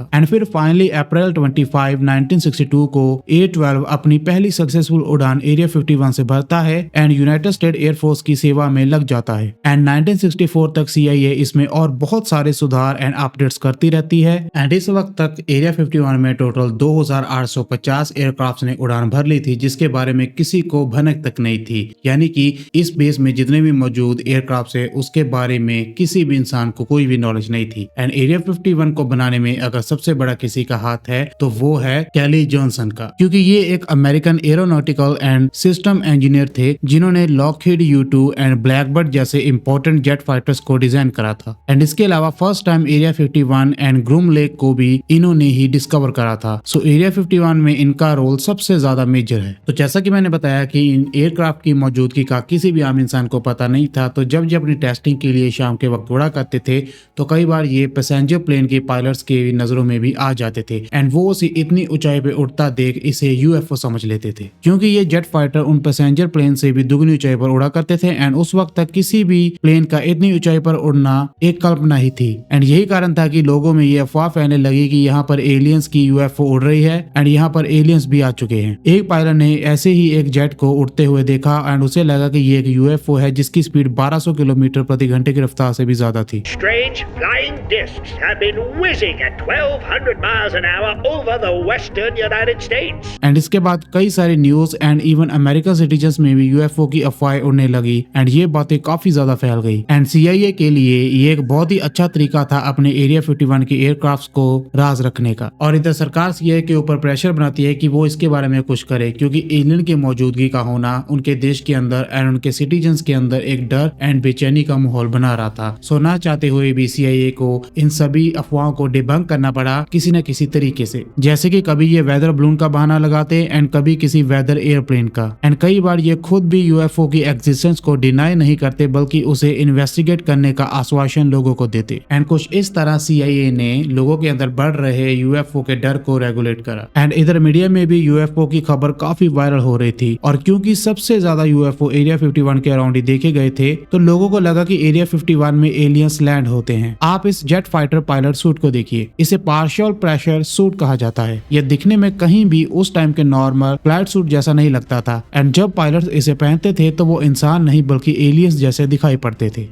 था। एंड फिर फाइनली अप्रैल 25, 1962 को A-12 अपनी पहली सक्सेसफुल उड़ान एरिया 51 से भरता है एंड यूनाइटेड स्टेट एयरफोर्स की सेवा में लग जाता है। एंड 1964 तक CIA इसमें और बहुत सारे सुधार एंड अपडेट्स करती रहती है। एंड इस वक्त तक एरिया 51 में टोटल 2850 एयरक्राफ्ट ने उड़ान भर ली थी, जिसके बारे में किसी को भनक तक नहीं थी। यानी कि इस बेस में जितने भी मौजूद एयरक्राफ्ट है उसके बारे में किसी भी इंसान को कोई भी नॉलेज नहीं थी। एंड एरिया 51 को बनाने में अगर सबसे बड़ा किसी का हाथ है तो वो है कैली जॉनसन का, क्योंकि ये एक American aeronautical and system engineer थे जिन्होंने लॉकहीड U-2 एंड ब्लैकबर्ड जैसे इंपॉर्टेंट जेट फाइटर्स को डिजाइन करा था। एंड इसके अलावा first time area 51 and groom lake को भी इन्होंने ही डिस्कवर करा था। सो एरिया 51 में इनका रोल सबसे ज्यादा मेजर है। तो जैसा कि मैंने बताया कि इन एयरक्राफ्ट की मौजूदगी का किसी भी आम इंसान को पता नहीं था, तो जब अपनी टेस्टिंग के लिए शाम के वक्त उड़ा करते थे तो कई बार ये पैसेंजर प्लेन के पायलट्स के नजरों में भी आ जाते थे एंड वो उसे इतनी ऊंचाई पे उड़ता देख इसे UFO समझ लेते थे, क्योंकि ये जेट फाइटर उन पैसेंजर प्लेन से भी दुगनी ऊंचाई पर उड़ा करते थे। एंड उस वक्त तक किसी भी प्लेन का इतनी ऊंचाई पर उड़ना एक कल्पना ही थी। एंड यही कारण था कि लोगों में ये अफवाह फैलने लगी कि यहाँ पर एलियंस की UFO उड़ रही है एंड यहाँ पर एलियंस भी आ चुके हैं। एक पायलट ने ऐसे ही एक जेट को उड़ते हुए देखा एंड उसे लगा कि ये एक UFO है जिसकी स्पीड 1200 किलोमीटर प्रति घंटे की रफ्तार से भी ज्यादा थी। Strange flying discs have been whizzing at 1200 miles an hour over the western United States. And इसके बाद कई सारे news and even American citizens में भी UFO की अफवाहें उड़ने लगी एंड ये बातें काफी ज्यादा फैल गई। एंड CIA के लिए ये एक बहुत ही अच्छा तरीका था अपने एरिया 51 के एयरक्राफ्ट को राज रखने का। और इधर सरकार CIA के ऊपर प्रेशर बनाती है कि वो इसके बारे में कुछ करे, क्योंकि एलियन की मौजूदगी का होना उनके देश के अंदर एंड उनके सिटीजन्स के अंदर एक डर एंड बेचैनी का माहौल बना रहा था। सो ना चाहते हुए भी CIA को इन सभी अफवाहों को डिबंक करना पड़ा किसी न किसी तरीके से, जैसे कि कभी ये वेदर बलून का बहाना लगाते एंड कभी किसी वेदर एयरप्लेन का। एंड कई बार ये खुद भी UFO की एग्जिस्टेंस को डिनाई नहीं करते बल्कि उसे इन्वेस्टिगेट करने का आश्वासन लोगों को देते। एंड कुछ इस तरह CIA ने लोगों के अंदर बढ़ रहे UFO के डर को रेगुलेट करा। एंड इधर मीडिया में भी UFO की खबर काफी वायरल हो रही थी, और क्योंकि सबसे ज्यादा UFO एरिया 51 के अराउंड ही देखे गए थे तो लोगों को लगा कि एरिया 51 में एलियंस लैंड होते हैं। आप इस जेट फाइटर पायलट सूट को देखिए, इसे पार्शियल प्रेशर सूट कहा जाता है। यह दिखने में कहीं भी उस टाइम के नॉर्मल फ्लाइट सूट जैसा नहीं लगता था एंड जब पायलट इसे पहनते थे तो वो इंसान नहीं बल्कि एलियंस जैसे दिखाई पड़ते थे।